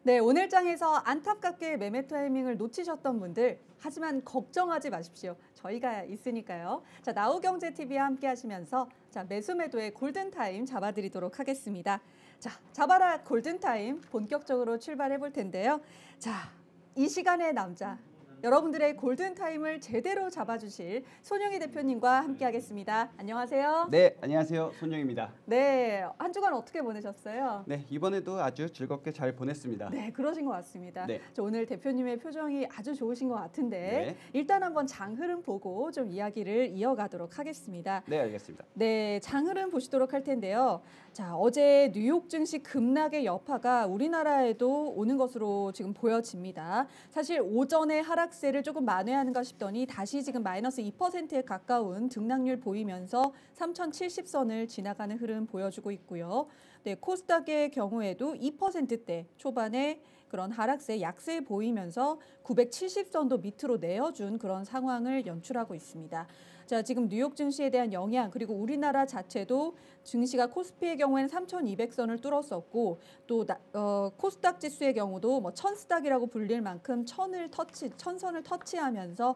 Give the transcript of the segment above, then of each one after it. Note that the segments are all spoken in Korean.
네, 오늘 장에서 안타깝게 매매 타이밍을 놓치셨던 분들, 하지만 걱정하지 마십시오. 저희가 있으니까요. 자, 나우경제TV와 함께 하시면서 매수 매도의 골든타임 잡아드리도록 하겠습니다. 자, 잡아라 골든타임 본격적으로 출발해 볼 텐데요. 자, 이 시간의 남자, 여러분들의 골든타임을 제대로 잡아주실 손영희 대표님과 함께 하겠습니다. 안녕하세요. 네, 안녕하세요. 손영희입니다. 네, 한 주간 어떻게 보내셨어요? 네, 이번에도 아주 즐겁게 잘 보냈습니다. 네, 그러신 것 같습니다. 네. 오늘 대표님의 표정이 아주 좋으신 것 같은데 네. 일단 한번 장 흐름 보고 좀 이야기를 이어가도록 하겠습니다. 네, 알겠습니다. 네, 장 흐름 보시도록 할 텐데요. 자, 어제 뉴욕 증시 급락의 여파가 우리나라에도 오는 것으로 지금 보여집니다. 사실 오전에 하락세를 조금 만회하는가 싶더니 다시 지금 마이너스 2%에 가까운 등락률 보이면서 3070선을 지나가는 흐름 보여주고 있고요. 네, 코스닥의 경우에도 2%대 초반에 그런 하락세, 약세 보이면서 970선도 밑으로 내어준 그런 상황을 연출하고 있습니다. 자, 지금 뉴욕 증시에 대한 영향, 그리고 우리나라 자체도 증시가 코스피의 경우에는 3200선을 뚫었었고 또 코스닥 지수의 경우도 뭐 천스닥이라고 불릴 만큼 천선을 터치하면서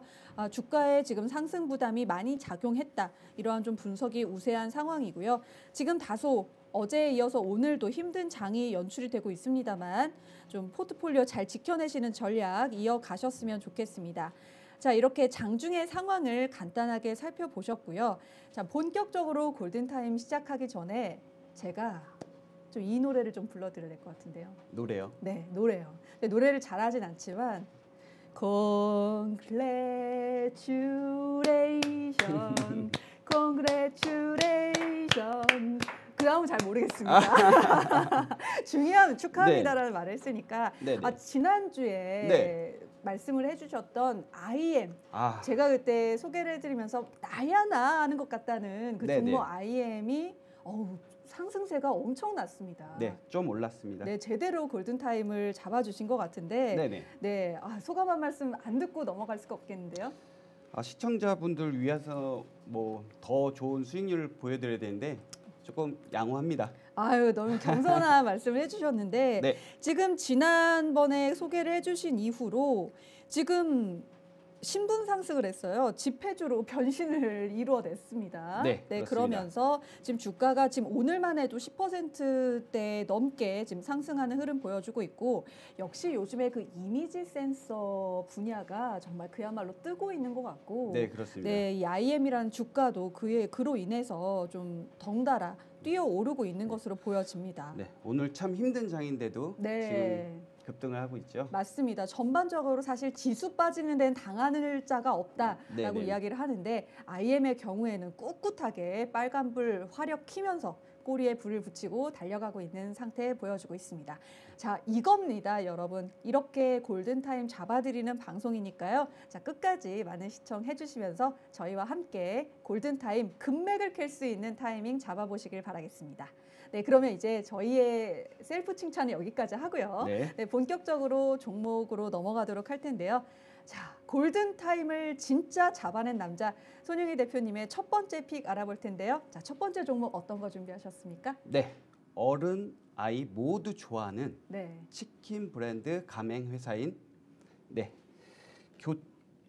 주가에 지금 상승 부담이 많이 작용했다. 이러한 좀 분석이 우세한 상황이고요. 지금 다소 어제에 이어서 오늘도 힘든 장이 연출이 되고 있습니다만 좀 포트폴리오 잘 지켜내시는 전략 이어가셨으면 좋겠습니다. 자, 이렇게 장중의 상황을 간단하게 살펴보셨고요. 자, 본격적으로 골든타임 시작하기 전에 제가 좀 이 노래를 좀 불러드려야 될 것 같은데요. 노래요? 네, 노래요. 근데 노래를 잘하진 않지만 Congratulation, Congratulation. 그 다음은 잘 모르겠습니다. 중요한 축하합니다라는 말을 했으니까 지난주에 말씀을 해주셨던 IM 제가 그때 소개를 해드리면서 나야 나 하는 것 같다는 그 종목 IM이 상승세가 엄청났습니다. 네, 좀 올랐습니다. 네, 제대로 골든타임을 잡아주신 것 같은데 소감 한 말씀 안 듣고 넘어갈 수가 없겠는데요. 시청자분들 위해서 뭐 더 좋은 수익률을 보여드려야 되는데 조금 양호합니다. 아유, 너무 겸손한 말씀을 해주셨는데 지금 지난번에 소개를 해주신 이후로 지금 신분 상승을 했어요. 집회주로 변신을 이루어냈습니다. 네, 그러면서 지금 주가가 지금 오늘만 해도 10%대 넘게 지금 상승하는 흐름 보여주고 있고 역시 요즘에 그 이미지 센서 분야가 정말 그야말로 뜨고 있는 것 같고 네, 그렇습니다. 네, 이 IM이라는 주가도 그로 인해서 좀 덩달아 뛰어오르고 있는 것으로 보여집니다. 네, 오늘 참 힘든 장인데도 지금 급등을 하고 있죠. 맞습니다. 전반적으로 사실 지수 빠지는 데는 당하는 자가 없다라고 이야기를 하는데 IM의 경우에는 꿋꿋하게 빨간불 화력 키면서 꼬리에 불을 붙이고 달려가고 있는 상태 보여주고 있습니다. 자, 이겁니다, 여러분. 이렇게 골든타임 잡아드리는 방송이니까요. 자, 끝까지 많은 시청해 주시면서 저희와 함께 골든타임 금맥을 캘 수 있는 타이밍 잡아보시길 바라겠습니다. 네, 그러면 이제 저희의 셀프 칭찬은 여기까지 하고요. 네, 본격적으로 종목으로 넘어가도록 할 텐데요. 자, 골든타임을 진짜 잡아낸 남자 손영희 대표님의 첫 번째 픽 알아볼 텐데요. 자, 첫 번째 종목 어떤 거 준비하셨습니까? 네, 어른, 아이 모두 좋아하는 치킨 브랜드 가맹 회사인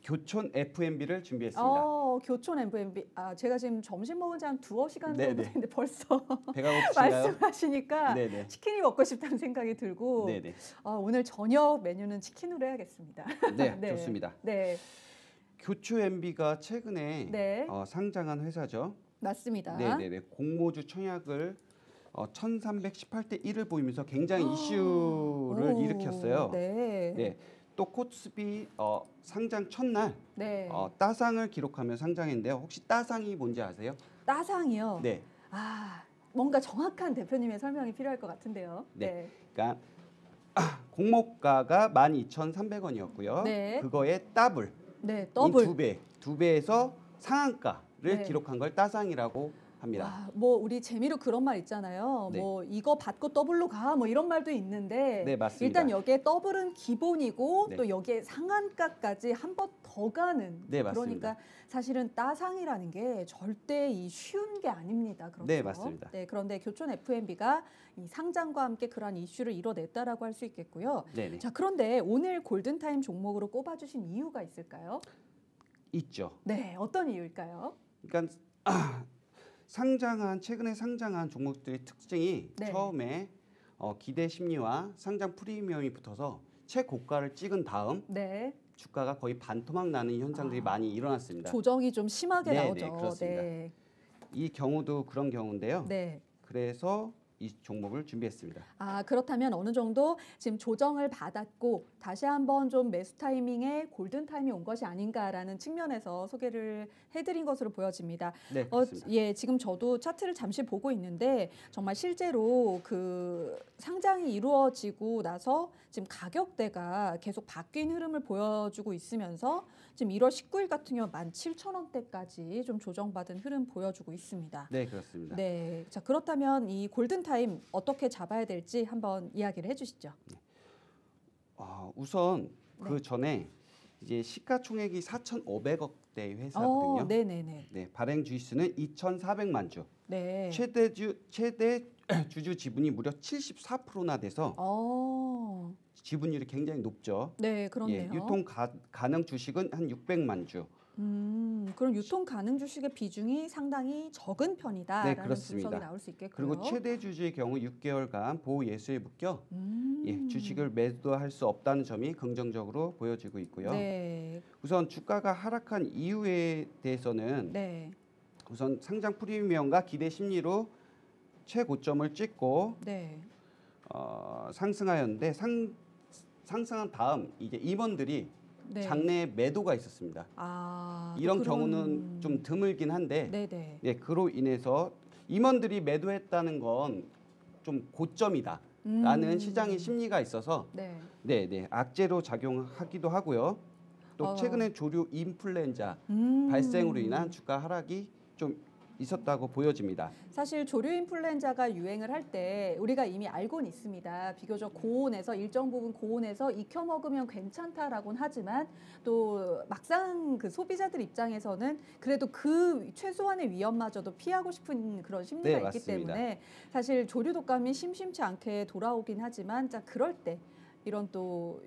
교촌 F&B를 준비했습니다. 교촌 F&B. 제가 지금 점심 먹은 지 한 두어 시간 정도 됐는데 벌써 배가 고프신가요? 말씀하시니까 치킨이 먹고 싶다는 생각이 들고 오늘 저녁 메뉴는 치킨으로 해야겠습니다. 네, 좋습니다. 교촌 F&B가 최근에 상장한 회사죠. 맞습니다. 공모주 청약을 1318대 1을 보이면서 굉장히 이슈를 일으켰어요. 또 코스피 상장 첫날 따상을 기록하며 상장했는데요. 혹시 따상이 뭔지 아세요? 따상이요? 네. 뭔가 정확한 대표님의 설명이 필요할 것 같은데요. 그러니까 공모가가 12,300원이었고요. 그거에 더블. 더블. 두 배에서 상한가를 기록한 걸 따상이라고 합니다. 와, 뭐 우리 재미로 그런 말 있잖아요. 네. 뭐 이거 받고 더블로 가, 뭐 이런 말도 있는데 네, 맞습니다. 일단 여기에 더블은 기본이고 네. 또 여기에 상한가까지 한 번 더 가는. 네, 맞습니다. 그러니까 사실은 따상이라는 게 절대 이 쉬운 게 아닙니다. 그렇죠? 네, 맞습니다. 네, 그런데 교촌 F&B가 이 상장과 함께 그러한 이슈를 이뤄냈다라고 할 수 있겠고요. 네네. 자, 그런데 오늘 골든타임 종목으로 꼽아주신 이유가 있을까요? 있죠. 네, 어떤 이유일까요? 그러니까 최근에 상장한 종목들의 특징이 네. 처음에 기대 심리와 상장 프리미엄이 붙어서 최고가를 찍은 다음 네. 주가가 거의 반토막 나는 현상들이 많이 일어났습니다. 조정이 좀 심하게 네, 나오죠. 네, 그렇습니다. 네. 이 경우도 그런 경우인데요. 네. 그래서 이 종목을 준비했습니다. 아, 그렇다면 어느 정도 지금 조정을 받았고 다시 한번 좀 매수 타이밍에 골든 타임이 온 것이 아닌가라는 측면에서 소개를 해드린 것으로 보여집니다. 네, 그렇습니다. 예, 지금 저도 차트를 잠시 보고 있는데 정말 실제로 그 상장이 이루어지고 나서 지금 가격대가 계속 바뀐 흐름을 보여주고 있으면서 지금 1월 19일 같은 경우 17,000원대까지 좀 조정받은 흐름 보여주고 있습니다. 네, 그렇습니다. 네, 자 그렇다면 이 골든 타임 어떻게 잡아야 될지 한번 이야기를 해주시죠. 우선 네. 그 전에 이제 시가총액이 4,500억대 회사거든요. 네네네. 네, 발행 주식수는 2,400만 주. 네. 최대 주주 지분이 무려 74%나 돼서 지분율이 굉장히 높죠. 네, 그렇네요. 예, 유통 가능 주식은 한 600만 주. 그럼 유통 가능 주식의 비중이 상당히 적은 편이다라는 네, 그렇습니다. 분석이 나올 수 있겠고요. 그리고 최대 주주의 경우 6개월간 보호 예수에 묶여 주식을 매도할 수 없다는 점이 긍정적으로 보여지고 있고요. 네. 우선 주가가 하락한 이유에 대해서는 네. 우선 상장 프리미엄과 기대 심리로 최고점을 찍고 네. 상승하였는데 상승한 다음 이제 임원들이 네. 장내에 매도가 있었습니다. 이런 또 그런- 경우는 좀 드물긴 한데 네네. 네, 그로 인해서 임원들이 매도했다는 건 좀 고점이다라는 시장의 심리가 있어서 네. 네, 악재로 작용하기도 하고요. 또 최근에 조류 인플루엔자 발생으로 인한 주가 하락이 좀 있었다고 보여집니다. 사실 조류 인플루엔자가 유행을 할 때 우리가 이미 알고는 있습니다. 비교적 고온에서 일정 부분 고온에서 익혀 먹으면 괜찮다라고는 하지만 또 막상 그 소비자들 입장에서는 그래도 그 최소한의 위험마저도 피하고 싶은 그런 심리가 네, 있기 맞습니다. 때문에 사실 조류 독감이 심심치 않게 돌아오긴 하지만 자 그럴 때 이런 또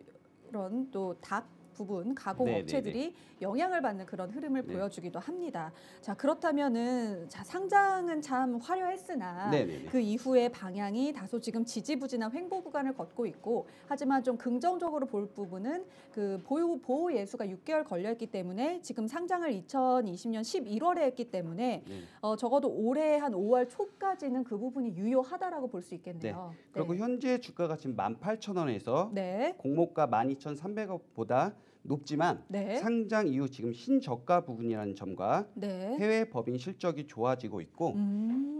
닭 부분 가공 네, 업체들이 영향을 받는 그런 흐름을 네. 보여주기도 합니다. 자 그렇다면은 자 상장은 참 화려했으나 네네네. 그 이후의 방향이 다소 지금 지지부진한 횡보 구간을 걷고 있고 하지만 좀 긍정적으로 볼 부분은 그 보호 예수가 6개월 걸려있기 때문에 지금 상장을 2020년 11월에 했기 때문에 네. 적어도 올해 한 5월 초까지는 그 부분이 유효하다라고 볼 수 있겠네요. 그리고 현재 주가가 지금 18,000원에서 네. 공모가 12,300억보다 높지만 네. 상장 이후 지금 신저가 부분이라는 점과 네. 해외 법인 실적이 좋아지고 있고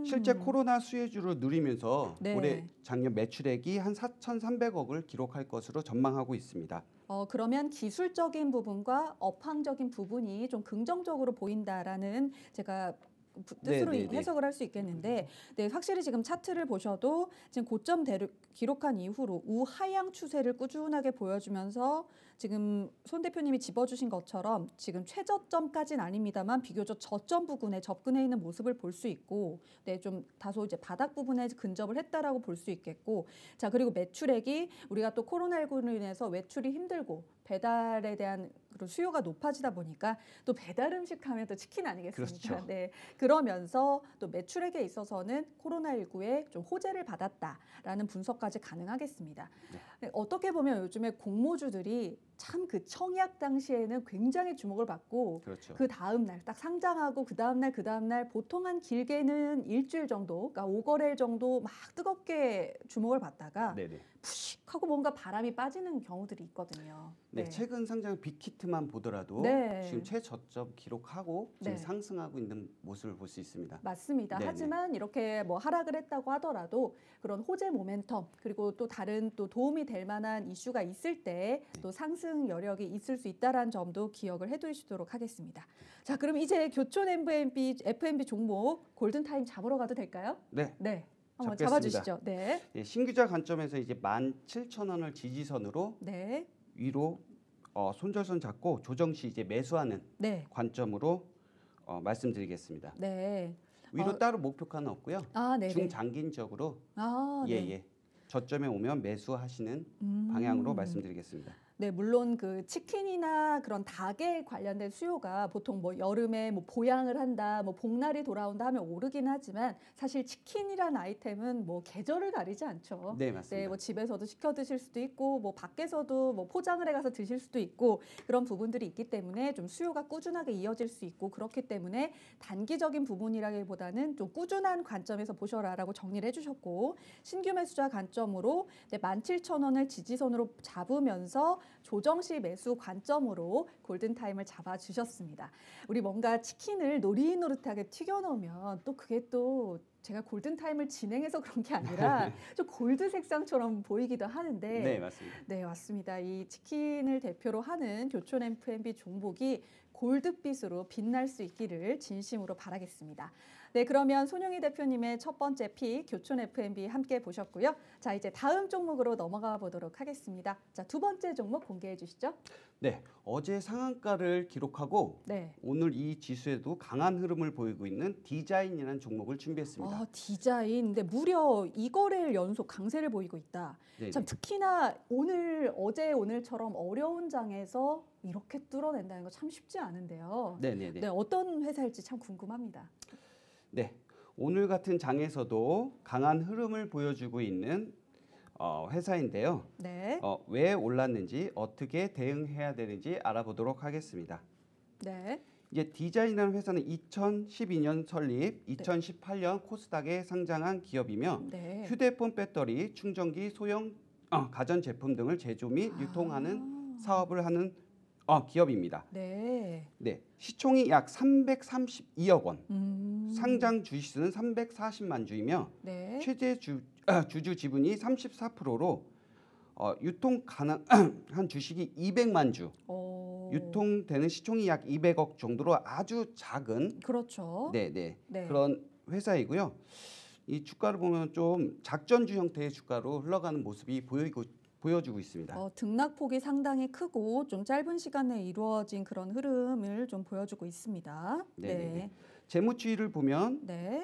실제 코로나 수혜주를 누리면서 네. 올해 작년 매출액이 한 4,300억을 기록할 것으로 전망하고 있습니다. 그러면 기술적인 부분과 업황적인 부분이 좀 긍정적으로 보인다라는 제가 뜻으로 네네네. 해석을 할 수 있겠는데 네, 확실히 지금 차트를 보셔도 지금 고점대를 기록한 이후로 우하향 추세를 꾸준하게 보여주면서 지금 손 대표님이 짚어주신 것처럼 지금 최저점까지는 아닙니다만 비교적 저점 부근에 접근해 있는 모습을 볼 수 있고 네, 좀 다소 이제 바닥 부분에 근접을 했다라고 볼 수 있겠고 자 그리고 매출액이 우리가 또 코로나19로 인해서 외출이 힘들고 배달에 대한 그런 수요가 높아지다 보니까 또 배달 음식 하면 또 치킨 아니겠습니까? 그렇죠. 네. 그러면서 또 매출액에 있어서는 코로나19에 좀 호재를 받았다라는 분석까지 가능하겠습니다. 네, 어떻게 보면 요즘에 공모주들이 참 그 청약 당시에는 굉장히 주목을 받고 그렇죠. 그 다음 날 딱 상장하고 그 다음 날 보통 한 길게는 일주일 정도, 그러니까 5거래일 정도 막 뜨겁게 주목을 받다가 네네. 푸식 하고 뭔가 바람이 빠지는 경우들이 있거든요. 네, 최근 상장 빅히트만 보더라도 네. 지금 최저점 기록하고 지금 네. 상승하고 있는 모습을 볼 수 있습니다. 맞습니다. 네네. 하지만 이렇게 뭐 하락을 했다고 하더라도 그런 호재 모멘텀 그리고 또 다른 또 도움이 될 만한 이슈가 있을 때 또 상승 여력이 있을 수 있다라는 점도 기억을 해두시도록 하겠습니다. 자, 그럼 이제 교촌 FNB 종목 골든타임 잡으러 가도 될까요? 네. 네. 한번 잡겠습니다. 잡아주시죠. 네. 예, 신규자 관점에서 이제 17,000원을 지지선으로 네. 위로 손절선 잡고 조정 시 이제 매수하는 네. 관점으로 말씀드리겠습니다. 네. 위로 따로 목표가는 없고요. 아, 네. 중장기적으로 아, 네. 예. 저점에 오면 매수하시는 방향으로 말씀드리겠습니다. 네, 물론 그 치킨이나 그런 닭에 관련된 수요가 보통 뭐 여름에 뭐 보양을 한다, 뭐 복날이 돌아온다 하면 오르긴 하지만 사실 치킨이란 아이템은 뭐 계절을 가리지 않죠. 네, 맞습니다. 네, 뭐 집에서도 시켜 드실 수도 있고 뭐 밖에서도 뭐 포장을 해가서 드실 수도 있고 그런 부분들이 있기 때문에 좀 수요가 꾸준하게 이어질 수 있고 그렇기 때문에 단기적인 부분이라기보다는 좀 꾸준한 관점에서 보셔라라고 정리를 해주셨고 신규 매수자 관점으로 17,000원을 지지선으로 잡으면서 조정 시 매수 관점으로 골든타임을 잡아주셨습니다. 우리 뭔가 치킨을 노릇노릇하게 튀겨놓으면 또 그게 또 제가 골든타임을 진행해서 그런 게 아니라 좀 골드 색상처럼 보이기도 하는데 네, 맞습니다. 네, 맞습니다. 이 치킨을 대표로 하는 교촌 FNB 종목이 골드빛으로 빛날 수 있기를 진심으로 바라겠습니다. 네, 그러면 손영희 대표님의 첫 번째 픽 교촌 FNB 함께 보셨고요. 자, 이제 다음 종목으로 넘어가 보도록 하겠습니다. 자, 두 번째 종목 공개해 주시죠. 네, 어제 상한가를 기록하고 네. 오늘 이 지수에도 강한 흐름을 보이고 있는 디자인이라는 종목을 준비했습니다. 디자인. 근데 무려 2거래일 연속 강세를 보이고 있다. 네네. 참 특히나 어제 오늘처럼 어려운 장에서 이렇게 뚫어낸다는 거 참 쉽지 않은데요. 네네네. 네, 어떤 회사일지 참 궁금합니다. 네, 오늘 같은 장에서도 강한 흐름을 보여주고 있는 회사인데요. 네. 왜 올랐는지 어떻게 대응해야 되는지 알아보도록 하겠습니다. 네. 이제 디자인이라는 회사는 2012년 설립, 2018년 코스닥에 상장한 기업이며 네. 휴대폰 배터리, 충전기, 소형 가전 제품 등을 제조 및 유통하는 사업을 하는 기업입니다. 네. 네, 시총이 약 332억 원, 상장 주식수는 340만 주이며 네. 최대 주주 지분이 34%로 유통 가능한 주식이 200만 주, 유통되는 시총이 약 200억 정도로 아주 작은 그렇죠. 네. 네. 그런 회사이고요. 이 주가를 보면 좀 작전주 형태의 주가로 흘러가는 모습이 보여주고 있습니다. 등락폭이 상당히 크고 좀 짧은 시간에 이루어진 그런 흐름을 좀 보여주고 있습니다. 네. 재무추이를 보면 네.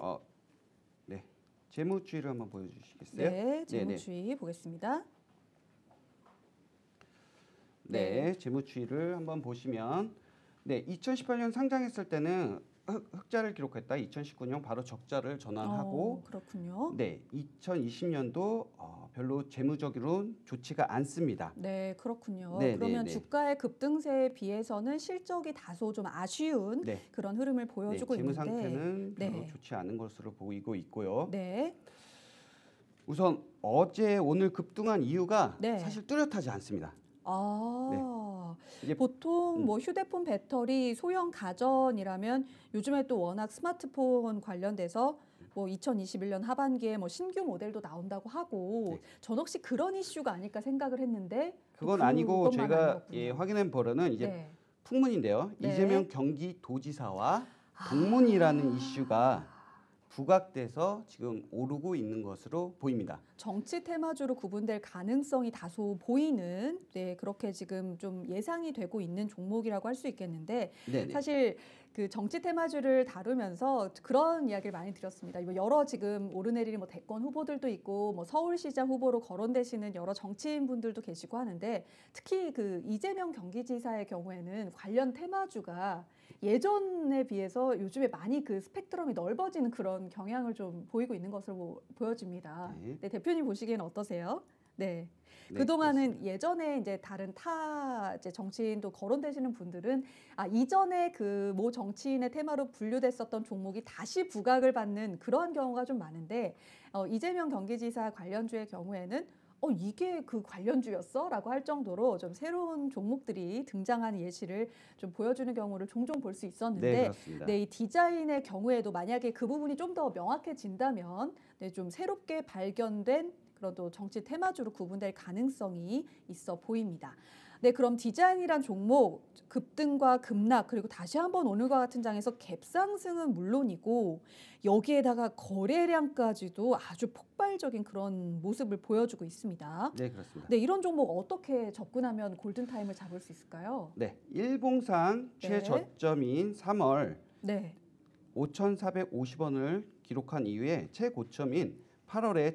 재무추이를 한번 보여주시겠어요? 네, 재무추이 보겠습니다. 네, 재무추이를 한번 보시면 2018년 상장했을 때는 흑자를 기록했다. 2019년 바로 적자를 전환하고 그렇군요. 네, 2020년도 별로 재무적으로는 좋지가 않습니다. 네, 그렇군요. 네, 그러면 네. 주가의 급등세에 비해서는 실적이 다소 좀 아쉬운 그런 흐름을 보여주고 재무 있는데 상태는 별로 좋지 않은 것으로 보이고 있고요. 네. 우선 어제 오늘 급등한 이유가 네. 사실 뚜렷하지 않습니다. 이제 보통 뭐 휴대폰 배터리 소형 가전이라면 요즘에 또 워낙 스마트폰 관련돼서 뭐 2021년 하반기에 뭐 신규 모델도 나온다고 하고 전 혹시 그런 이슈가 아닐까 생각을 했는데 그건 아니고 제가 확인한 바로는 이제 풍문인데요. 이재명 경기도지사와 동문이라는 이슈가 부각돼서 지금 오르고 있는 것으로 보입니다. 정치 테마주로 구분될 가능성이 다소 보이는 그렇게 지금 좀 예상이 되고 있는 종목이라고 할 수 있겠는데 사실 그 정치 테마주를 다루면서 그런 이야기를 많이 드렸습니다. 여러 지금 오르내리는 뭐 대권 후보들도 있고 뭐 서울시장 후보로 거론되시는 여러 정치인 분들도 계시고 하는데 특히 그 이재명 경기지사의 경우에는 관련 테마주가 예전에 비해서 요즘에 많이 그 스펙트럼이 넓어지는 그런 경향을 좀 보이고 있는 것으로 보여집니다. 네, 대표님 보시기에는 어떠세요? 네. 그동안은 그렇습니다. 예전에 이제 다른 이제 정치인도 거론되시는 분들은 이전에 그 모 정치인의 테마로 분류됐었던 종목이 다시 부각을 받는 그러한 경우가 좀 많은데 이재명 경기지사 관련주의 경우에는 이게 그 관련주였어? 라고 할 정도로 좀 새로운 종목들이 등장하는 예시를 좀 보여주는 경우를 종종 볼 수 네, 있었는데 그렇습니다. 네, 이 디자인의 경우에도 만약에 그 부분이 좀 더 명확해진다면 네, 좀 새롭게 발견된 그런 또 정치 테마주로 구분될 가능성이 있어 보입니다. 네, 그럼 디자인이란 종목 급등과 급락 그리고 다시 한번 오늘과 같은 장에서 갭상승은 물론이고 여기에다가 거래량까지도 아주 폭발적인 그런 모습을 보여주고 있습니다. 네, 그렇습니다. 네, 이런 종목 어떻게 접근하면 골든타임을 잡을 수 있을까요? 네, 일봉상 네. 최저점인 3월 네. 5,450원을 기록한 이후에 최고점인 8월에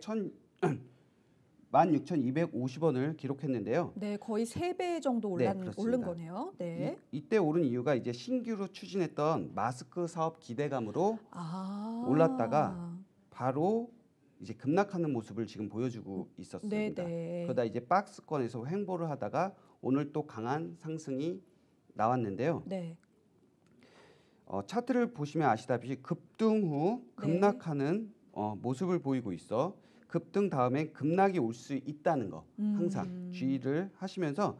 16,250원을 기록했는데요. 네, 거의 3배 정도 네, 오른 그렇습니다. 거네요. 네. 이때 오른 이유가 이제 신규로 추진했던 마스크 사업 기대감으로 아. 올랐다가 바로 이제 급락하는 모습을 지금 보여주고 있었습니다. 네네. 그러다 이제 박스권에서 횡보를 하다가 오늘 또 강한 상승이 나왔는데요. 네. 차트를 보시면 아시다시피 급등 후 급락하는 모습을 보이고 있어 급등 다음에 급락이 올 수 있다는 거 항상 주의를 하시면서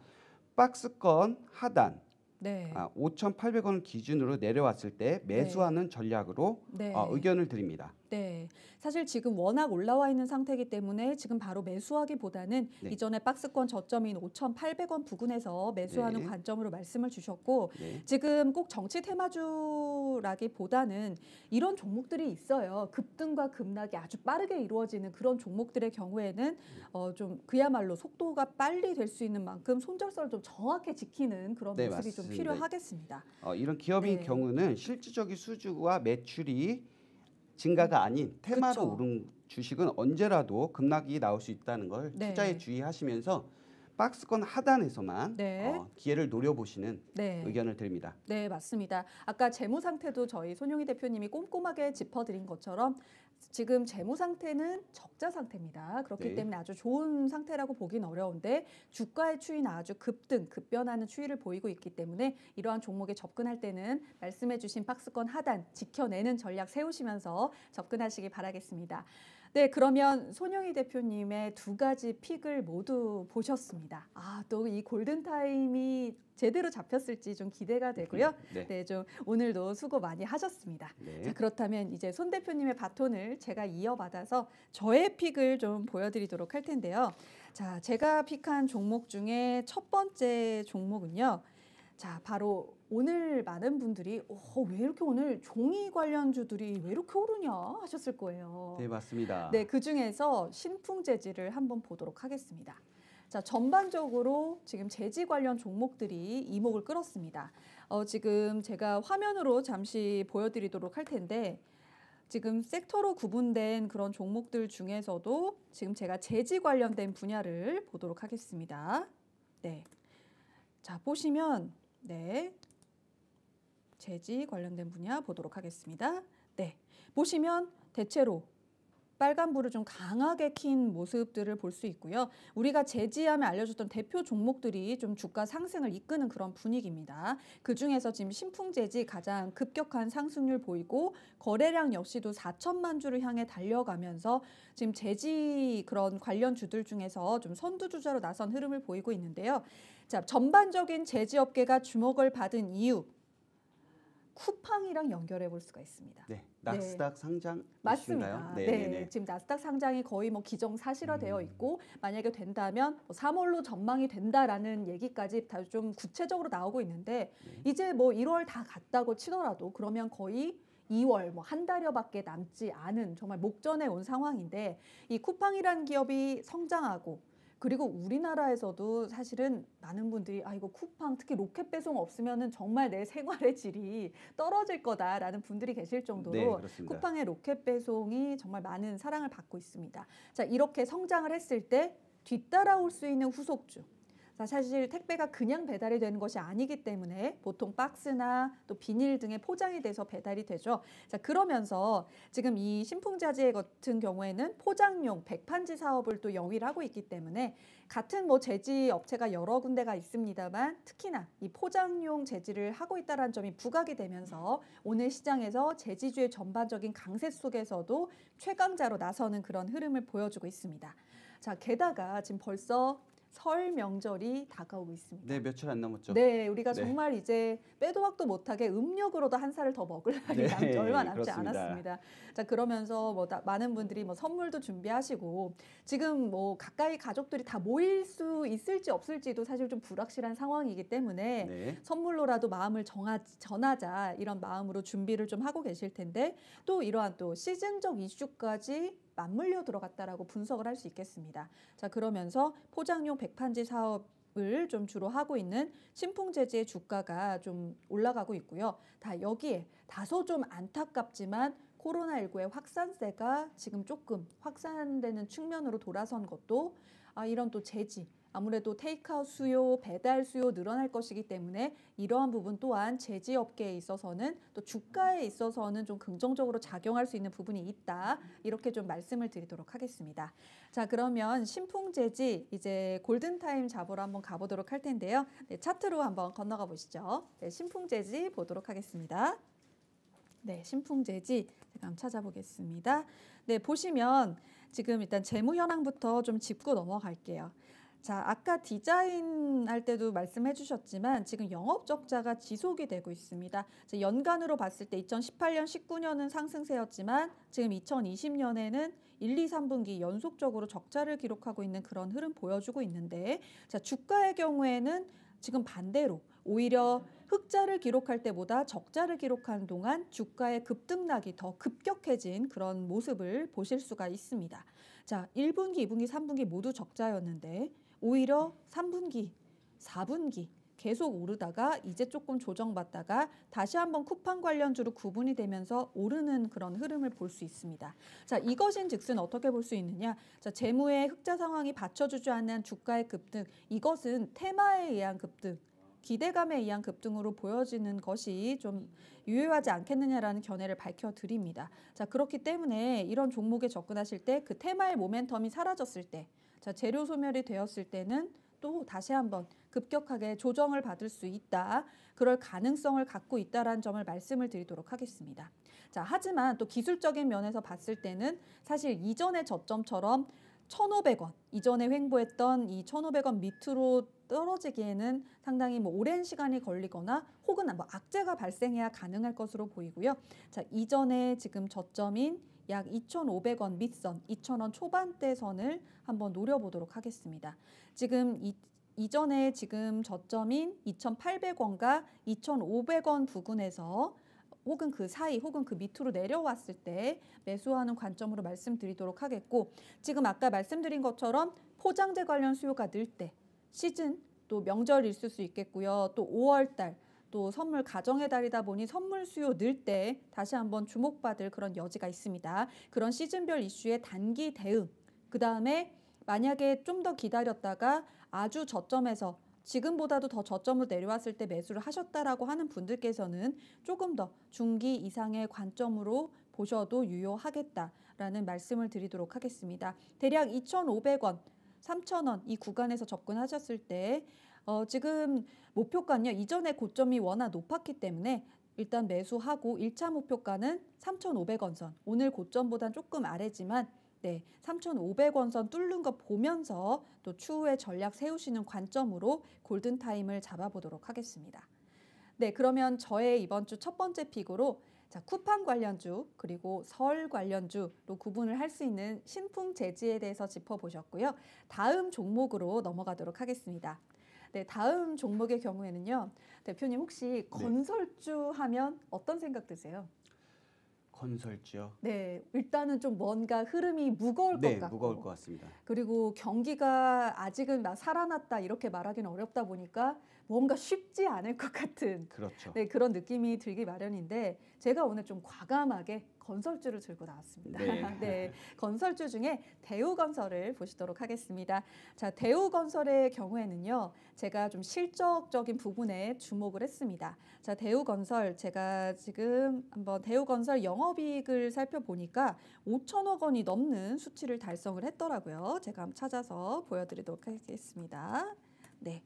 박스권 하단 네. 5,800원을 기준으로 내려왔을 때 매수하는 전략으로 네. 의견을 드립니다. 네, 사실 지금 워낙 올라와 있는 상태이기 때문에 지금 바로 매수하기보다는 네. 이전에 박스권 저점인 5,800원 부근에서 매수하는 네. 관점으로 말씀을 주셨고 네. 지금 꼭 정치 테마주라기보다는 이런 종목들이 있어요. 급등과 급락이 아주 빠르게 이루어지는 그런 종목들의 경우에는 좀 그야말로 속도가 빨리 될 수 있는 만큼 손절선을 좀 정확히 지키는 그런 네, 모습이 좀 맞습니다. 필요하겠습니다. 이런 기업인 네. 경우는 실질적인 수주와 매출이 증가가 아닌 테마로 그쵸. 오른 주식은 언제라도 급락이 나올 수 있다는 걸 네. 투자에 주의하시면서 박스권 하단에서만 네. 기회를 노려보시는 네. 의견을 드립니다. 네, 맞습니다. 아까 재무 상태도 저희 손용희 대표님이 꼼꼼하게 짚어드린 것처럼 지금 재무 상태는 적자 상태입니다. 그렇기 네. 때문에 아주 좋은 상태라고 보긴 어려운데 주가의 추이는 아주 급등, 급변하는 추이를 보이고 있기 때문에 이러한 종목에 접근할 때는 말씀해주신 박스권 하단 지켜내는 전략 세우시면서 접근하시기 바라겠습니다. 네, 그러면 손용희 대표님의 두 가지 픽을 모두 보셨습니다. 또 이 골든타임이 제대로 잡혔을지 좀 기대가 되고요. 네. 네, 좀 오늘도 수고 많이 하셨습니다. 네. 자, 그렇다면 이제 손 대표님의 바톤을 제가 이어받아서 저의 픽을 좀 보여드리도록 할 텐데요. 자, 제가 픽한 종목 중에 첫 번째 종목은요. 자, 바로 오늘 많은 분들이 왜 이렇게 오늘 종이 관련주들이 왜 이렇게 오르냐 하셨을 거예요. 네, 맞습니다. 네, 그 중에서 신풍재질을 한번 보도록 하겠습니다. 자, 전반적으로 지금 재지 관련 종목들이 이목을 끌었습니다. 지금 제가 화면으로 잠시 보여드리도록 할 텐데 지금 섹터로 구분된 그런 종목들 중에서도 지금 제가 재지 관련된 분야를 보도록 하겠습니다. 네, 자 보시면 네, 재지 관련된 분야 보도록 하겠습니다. 네, 보시면 대체로 빨간불을 좀 강하게 킨 모습들을 볼 수 있고요. 우리가 재지하면 알려줬던 대표 종목들이 좀 주가 상승을 이끄는 그런 분위기입니다. 그중에서 지금 신풍재지 가장 급격한 상승률 보이고 거래량 역시도 4천만 주를 향해 달려가면서 지금 재지 그런 관련 주들 중에서 좀 선두주자로 나선 흐름을 보이고 있는데요. 자, 전반적인 재지업계가 주목을 받은 이유. 쿠팡이랑 연결해 볼 수가 있습니다. 네, 나스닥 상장 맞습니다. 네, 지금 나스닥 상장이 거의 기정사실화되어 있고 만약에 된다면 3월로 전망이 된다라는 얘기까지 다 좀 구체적으로 나오고 있는데 이제 1월 다 갔다고 치더라도 그러면 거의 2월 한 달여밖에 남지 않은 정말 목전에 온 상황인데 이 쿠팡이라는 기업이 성장하고 그리고 우리나라에서도 사실은 많은 분들이 이거 쿠팡 특히 로켓 배송 없으면은 정말 내 생활의 질이 떨어질 거다라는 분들이 계실 정도로 네, 그렇습니다. 쿠팡의 로켓 배송이 정말 많은 사랑을 받고 있습니다. 자, 이렇게 성장을 했을 때 뒤따라올 수 있는 후속주. 자, 사실 택배가 그냥 배달이 되는 것이 아니기 때문에 보통 박스나 또 비닐 등의 포장이 돼서 배달이 되죠. 자, 그러면서 지금 이 신풍자재 같은 경우에는 포장용 백판지 사업을 또 영위를 하고 있기 때문에 같은 재지 업체가 여러 군데가 있습니다만 특히나 이 포장용 재지를 하고 있다는 점이 부각이 되면서 오늘 시장에서 재지주의 전반적인 강세 속에서도 최강자로 나서는 그런 흐름을 보여주고 있습니다. 자, 게다가 지금 벌써 설 명절이 다가오고 있습니다. 네, 며칠 안 남았죠. 네, 우리가 네. 정말 이제 빼도 박도 못하게 음력으로도 한 살을 더 먹을 날이 네, 얼마 남지 그렇습니다. 않았습니다. 자, 그러면서 뭐 많은 분들이 뭐 선물도 준비하시고 지금 뭐 가까이 가족들이 다 모일 수 있을지 없을지도 사실 좀 불확실한 상황이기 때문에 네. 선물로라도 마음을 전하자 이런 마음으로 준비를 좀 하고 계실 텐데 또 이러한 또 시즌적 이슈까지 맞물려 들어갔다라고 분석을 할 수 있겠습니다. 자, 그러면서 포장용 백판지 사업을 좀 주로 하고 있는 신풍제지의 주가가 좀 올라가고 있고요. 다 여기에 다소 좀 안타깝지만 코로나19의 확산세가 지금 조금 확산되는 측면으로 돌아선 것도 이런 또 제지, 아무래도 테이크아웃 수요, 배달 수요 늘어날 것이기 때문에 이러한 부분 또한 제지업계에 있어서는 또 주가에 있어서는 좀 긍정적으로 작용할 수 있는 부분이 있다. 이렇게 좀 말씀을 드리도록 하겠습니다. 자, 그러면 신풍제지 이제 골든타임 잡으러 한번 가보도록 할 텐데요. 네, 차트로 한번 건너가 보시죠. 네, 신풍제지 보도록 하겠습니다. 네, 신풍제지 제가 한번 찾아보겠습니다. 네, 보시면 지금 일단 재무 현황부터 좀 짚고 넘어갈게요. 자, 아까 디자인 할 때도 말씀해 주셨지만 지금 영업 적자가 지속이 되고 있습니다. 연간으로 봤을 때 2018년, 19년은 상승세였지만 지금 2020년에는 1, 2, 3분기 연속적으로 적자를 기록하고 있는 그런 흐름 보여주고 있는데 자, 주가의 경우에는 지금 반대로 오히려 흑자를 기록할 때보다 적자를 기록하는 동안 주가의 급등락이 더 급격해진 그런 모습을 보실 수가 있습니다. 자, 1분기, 2분기, 3분기 모두 적자였는데 오히려 3분기, 4분기 계속 오르다가 이제 조금 조정받다가 다시 한번 쿠팡 관련주로 구분이 되면서 오르는 그런 흐름을 볼 수 있습니다. 자, 이것인즉슨 어떻게 볼 수 있느냐? 자, 재무의 흑자 상황이 받쳐주지 않는 주가의 급등, 이것은 테마에 의한 급등, 기대감에 의한 급등으로 보여지는 것이 좀 유효하지 않겠느냐라는 견해를 밝혀드립니다. 자, 그렇기 때문에 이런 종목에 접근하실 때 그 테마의 모멘텀이 사라졌을 때, 자, 재료 소멸이 되었을 때는 또 다시 한번 급격하게 조정을 받을 수 있다. 그럴 가능성을 갖고 있다라는 점을 말씀을 드리도록 하겠습니다. 자, 하지만 또 기술적인 면에서 봤을 때는 사실 이전의 저점처럼 1,500원, 이전에 횡보했던 이 1,500원 밑으로 떨어지기에는 상당히 뭐 오랜 시간이 걸리거나 혹은 뭐 악재가 발생해야 가능할 것으로 보이고요. 자, 이전에 지금 저점인 약 2,500원 밑선, 2,000원 초반대 선을 한번 노려보도록 하겠습니다. 지금 이전에 지금 저점인 2,800원과 2,500원 부근에서 혹은 그 사이 혹은 그 밑으로 내려왔을 때 매수하는 관점으로 말씀드리도록 하겠고 지금 아까 말씀드린 것처럼 포장재 관련 수요가 늘 때 시즌 또 명절이 있을 수 있겠고요. 또 5월달 또 선물 가정의 달이다 보니 선물 수요 늘 때 다시 한번 주목받을 그런 여지가 있습니다. 그런 시즌별 이슈의 단기 대응, 그다음에 만약에 좀 더 기다렸다가 아주 저점에서 지금보다도 더 저점으로 내려왔을 때 매수를 하셨다라고 하는 분들께서는 조금 더 중기 이상의 관점으로 보셔도 유효하겠다라는 말씀을 드리도록 하겠습니다. 대략 2,500원, 3,000원 이 구간에서 접근하셨을 때 지금 목표가는요. 이전에 고점이 워낙 높았기 때문에 일단 매수하고 1차 목표가는 3,500원 선, 오늘 고점보다는 조금 아래지만 네, 3,500원 선 뚫는 거 보면서 또 추후에 전략 세우시는 관점으로 골든타임을 잡아보도록 하겠습니다. 네, 그러면 저의 이번 주 첫 번째 픽으로 자, 쿠팡 관련주 그리고 설 관련주로 구분을 할 수 있는 신풍제지에 대해서 짚어보셨고요. 다음 종목으로 넘어가도록 하겠습니다. 네, 다음 종목의 경우에는요. 대표님 혹시 건설주 하면 어떤 생각 드세요? 건설주요? 네, 일단은 좀 뭔가 흐름이 무거울 것 같고 무거울 것 같습니다. 그리고 경기가 아직은 살아났다 이렇게 말하기는 어렵다 보니까 뭔가 쉽지 않을 것 같은 그렇죠. 네, 그런 느낌이 들기 마련인데 제가 오늘 좀 과감하게 건설주를 들고 나왔습니다. 네. 네, 건설주 중에 대우건설을 보시도록 하겠습니다. 자, 대우건설의 경우에는요, 제가 좀 실적적인 부분에 주목을 했습니다. 자, 대우건설 제가 지금 한번 대우건설 영업이익을 살펴보니까 5천억 원이 넘는 수치를 달성을 했더라고요. 제가 한번 찾아서 보여드리도록 하겠습니다. 네.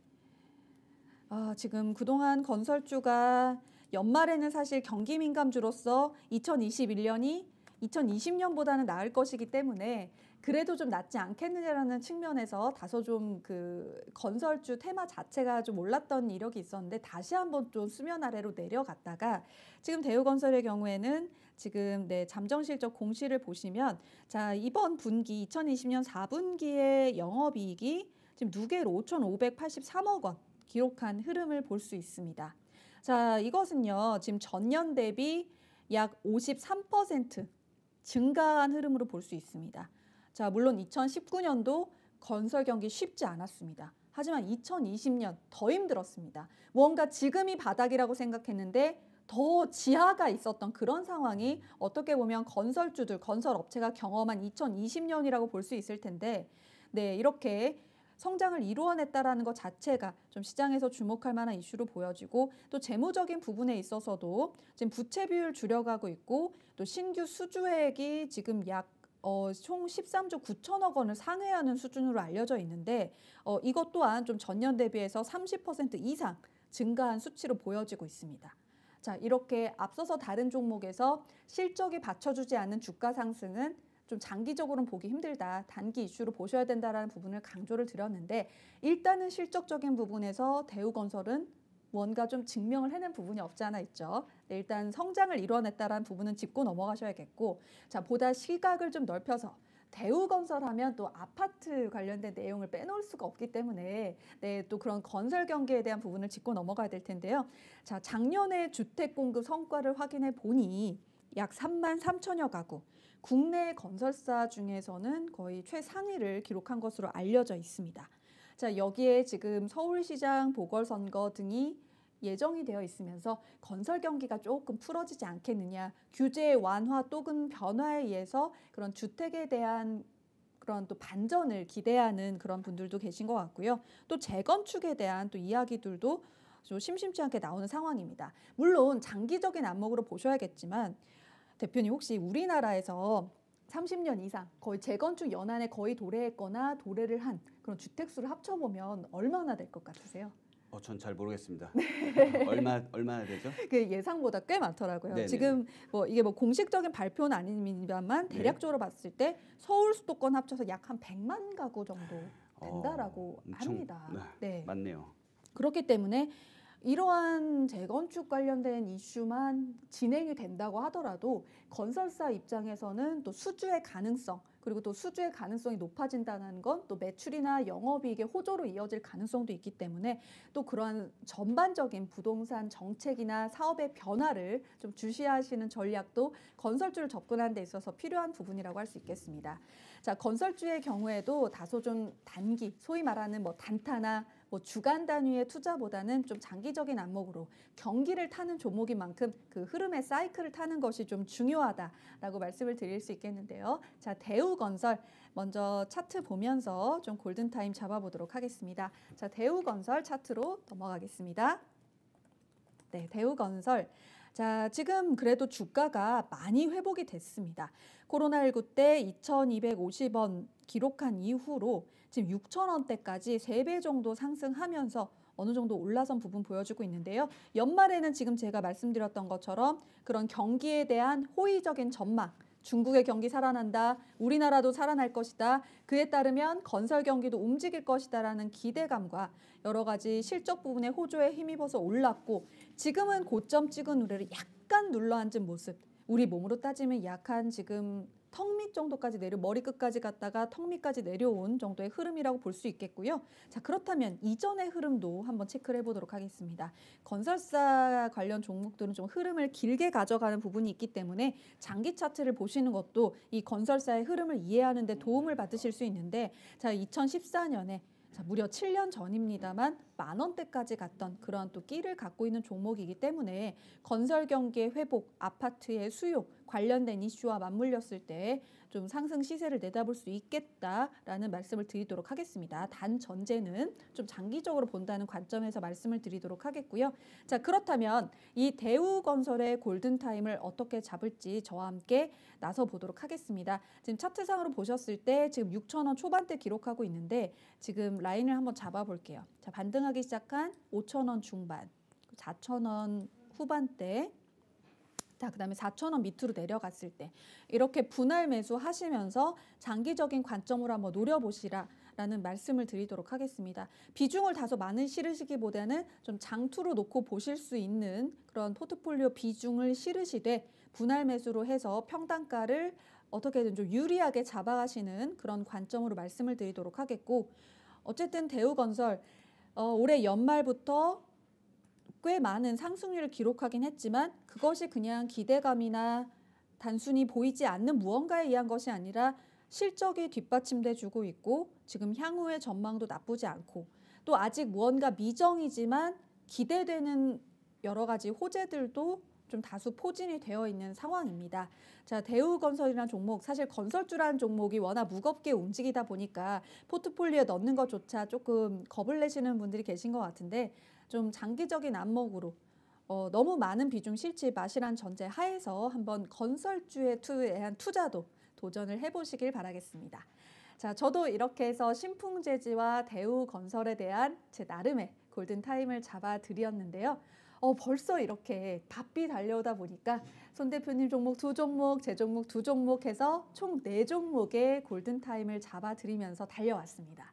지금 그동안 건설주가 연말에는 사실 경기 민감주로서 2021년이 2020년보다는 나을 것이기 때문에 그래도 좀 낫지 않겠느냐라는 측면에서 다소 좀 그 건설주 테마 자체가 좀 올랐던 이력이 있었는데 다시 한번 좀 수면 아래로 내려갔다가 지금 대우건설의 경우에는 지금 잠정 실적 공시를 보시면 자, 이번 분기 2020년 4분기의 영업이익이 지금 누계로 5,583억 원 기록한 흐름을 볼 수 있습니다. 자, 이것은요. 지금 전년 대비 약 53% 증가한 흐름으로 볼 수 있습니다. 자, 물론 2019년도 건설 경기 쉽지 않았습니다. 하지만 2020년 더 힘들었습니다. 뭔가 지금이 바닥이라고 생각했는데 더 지하가 있었던 그런 상황이 어떻게 보면 건설주들, 건설업체가 경험한 2020년이라고 볼 수 있을 텐데 네, 이렇게 성장을 이루어냈다라는 것 자체가 좀 시장에서 주목할 만한 이슈로 보여지고 또 재무적인 부분에 있어서도 지금 부채 비율 줄여가고 있고 또 신규 수주액이 지금 약 총 13조 9천억 원을 상회하는 수준으로 알려져 있는데 이것 또한 좀 전년 대비해서 30% 이상 증가한 수치로 보여지고 있습니다. 자, 이렇게 앞서서 다른 종목에서 실적이 받쳐주지 않는 주가 상승은 좀 장기적으로는 보기 힘들다. 단기 이슈로 보셔야 된다라는 부분을 강조를 드렸는데 일단은 실적적인 부분에서 대우건설은 뭔가 좀 증명을 해낸 부분이 없지 않아 있죠. 네, 일단 성장을 이뤄냈다라는 부분은 짚고 넘어가셔야겠고 자, 보다 시각을 좀 넓혀서 대우건설하면 또 아파트 관련된 내용을 빼놓을 수가 없기 때문에 네, 또 그런 건설 경기에 대한 부분을 짚고 넘어가야 될 텐데요. 자, 작년에 주택 공급 성과를 확인해 보니 약 3만 3천여 가구, 국내 건설사 중에서는 거의 최상위를 기록한 것으로 알려져 있습니다. 자, 여기에 지금 서울시장 보궐선거 등이 예정이 되어 있으면서 건설 경기가 조금 풀어지지 않겠느냐, 규제 완화 또는 변화에 의해서 그런 주택에 대한 그런 또 반전을 기대하는 그런 분들도 계신 것 같고요. 또 재건축에 대한 또 이야기들도 좀 심심치 않게 나오는 상황입니다. 물론 장기적인 안목으로 보셔야겠지만 대표님 혹시 우리나라에서 30년 이상 거의 재건축 연한에 거의 도래했거나 도래를 한 그런 주택수를 합쳐보면 얼마나 될 것 같으세요? 전 잘 모르겠습니다. 얼마나 되죠? 그 예상보다 꽤 많더라고요. 네네네. 지금 뭐 이게 뭐 공식적인 발표는 아닙니다만 대략적으로 봤을 때 서울 수도권 합쳐서 약 한 100만 가구 정도 된다라고 합니다. 네, 맞네요. 그렇기 때문에 이러한 재건축 관련된 이슈만 진행이 된다고 하더라도 건설사 입장에서는 또 수주의 가능성 그리고 또 수주의 가능성이 높아진다는 건 또 매출이나 영업이익의 호조로 이어질 가능성도 있기 때문에 또 그러한 전반적인 부동산 정책이나 사업의 변화를 좀 주시하시는 전략도 건설주를 접근하는 데 있어서 필요한 부분이라고 할 수 있겠습니다. 자, 건설주의 경우에도 다소 좀 단기, 소위 말하는 뭐 단타나 뭐 주간 단위의 투자보다는 좀 장기적인 안목으로 경기를 타는 종목인 만큼 그 흐름의 사이클을 타는 것이 좀 중요하다라고 말씀을 드릴 수 있겠는데요. 자, 대우건설 먼저 차트 보면서 좀 골든타임 잡아보도록 하겠습니다. 자, 대우건설 차트로 넘어가겠습니다. 네, 대우건설. 자, 지금 그래도 주가가 많이 회복이 됐습니다. 코로나19 때 2,250원 기록한 이후로 지금 6,000원대까지 3배 정도 상승하면서 어느 정도 올라선 부분 보여주고 있는데요. 연말에는 지금 제가 말씀드렸던 것처럼 그런 경기에 대한 호의적인 전망, 중국의 경기 살아난다, 우리나라도 살아날 것이다, 그에 따르면 건설 경기도 움직일 것이다라는 기대감과 여러 가지 실적 부분에 호조에 힘입어서 올랐고 지금은 고점 찍은 우레를 약간 눌러앉은 모습, 우리 몸으로 따지면 약한 지금 턱 밑 정도까지 머리 끝까지 갔다가 턱 밑까지 내려온 정도의 흐름이라고 볼 수 있겠고요. 자, 그렇다면 이전의 흐름도 한번 체크를 해보도록 하겠습니다. 건설사 관련 종목들은 좀 흐름을 길게 가져가는 부분이 있기 때문에 장기 차트를 보시는 것도 이 건설사의 흐름을 이해하는 데 도움을 받으실 수 있는데 자, 2014년에 자, 무려 7년 전입니다만 10,000원대까지 갔던 그런 또 끼를 갖고 있는 종목이기 때문에 건설 경기의 회복, 아파트의 수요 관련된 이슈와 맞물렸을 때 좀 상승 시세를 내다볼 수 있겠다라는 말씀을 드리도록 하겠습니다. 단 전제는 좀 장기적으로 본다는 관점에서 말씀을 드리도록 하겠고요. 자, 그렇다면 이 대우건설의 골든타임을 어떻게 잡을지 저와 함께 나서 보도록 하겠습니다. 지금 차트상으로 보셨을 때 지금 6,000원 초반대 기록하고 있는데 지금 라인을 한번 잡아볼게요. 자, 반등하기 시작한 5,000원 중반, 4,000원 후반대 자, 그다음에 4,000원 밑으로 내려갔을 때 이렇게 분할 매수 하시면서 장기적인 관점으로 한번 노려보시라라는 말씀을 드리도록 하겠습니다. 비중을 다소 많이 실으시기보다는 좀 장투로 놓고 보실 수 있는 그런 포트폴리오 비중을 실으시되 분할 매수로 해서 평단가를 어떻게든 좀 유리하게 잡아가시는 그런 관점으로 말씀을 드리도록 하겠고, 어쨌든 대우건설 올해 연말부터 꽤 많은 상승률을 기록하긴 했지만 그것이 그냥 기대감이나 단순히 보이지 않는 무언가에 의한 것이 아니라 실적이 뒷받침돼 주고 있고 지금 향후의 전망도 나쁘지 않고 또 아직 무언가 미정이지만 기대되는 여러 가지 호재들도 좀 다수 포진이 되어 있는 상황입니다. 자, 대우건설이라는 종목, 사실 건설주라는 종목이 워낙 무겁게 움직이다 보니까 포트폴리오에 넣는 것조차 조금 겁을 내시는 분들이 계신 것 같은데 좀 장기적인 안목으로 너무 많은 비중 실지 마시란 전제 하에서 한번 건설주에 대한 투자도 도전을 해보시길 바라겠습니다. 자, 저도 이렇게 해서 신풍재지와 대우건설에 대한 제 나름의 골든타임을 잡아드렸는데요. 벌써 이렇게 바삐 달려오다 보니까 손 대표님 종목 2종목, 제 종목 2종목 해서 총 4종목의 골든타임을 잡아드리면서 달려왔습니다.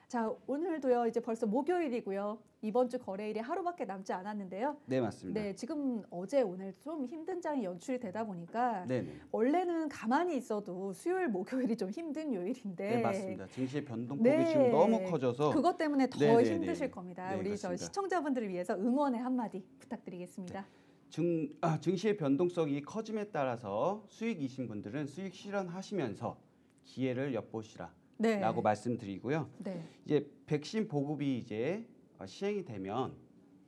자, 오늘도요, 이제 벌써 목요일이고요. 이번 주 거래일이 하루밖에 남지 않았는데요. 네, 맞습니다. 네, 지금 어제 오늘 좀 힘든 장이 연출이 되다 보니까 네네. 원래는 가만히 있어도 수요일, 목요일이 좀 힘든 요일인데. 네, 맞습니다. 증시의 변동폭이 네, 지금 너무 커져서 그것 때문에 더 네네네. 힘드실 겁니다. 네, 우리 저 맞습니다. 시청자분들을 위해서 응원의 한마디 부탁드리겠습니다. 증시의 변동성이 커짐에 따라서 수익이신 분들은 수익 실현하시면서 기회를 엿보시라. 네. 라고 말씀드리고요. 네. 이제 백신 보급이 이제 시행이 되면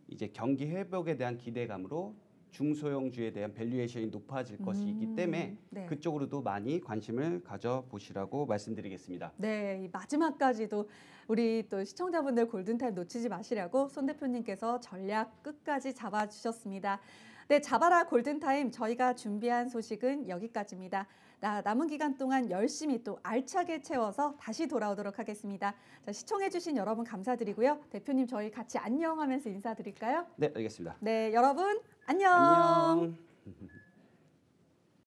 이제 경기 회복에 대한 기대감으로 중소형주에 대한 밸류에이션이 높아질 것이 있기 때문에 네. 그쪽으로도 많이 관심을 가져보시라고 말씀드리겠습니다. 네, 이 마지막까지도 우리 또 시청자분들 골든타임 놓치지 마시라고 손 대표님께서 전략 끝까지 잡아주셨습니다. 네, 잡아라 골든타임 저희가 준비한 소식은 여기까지입니다. 남은 기간 동안 열심히 또 알차게 채워서 다시 돌아오도록 하겠습니다. 자, 시청해주신 여러분 감사드리고요. 대표님 저희 같이 안녕하면서 인사드릴까요? 네, 알겠습니다. 네, 여러분 안녕. 안녕.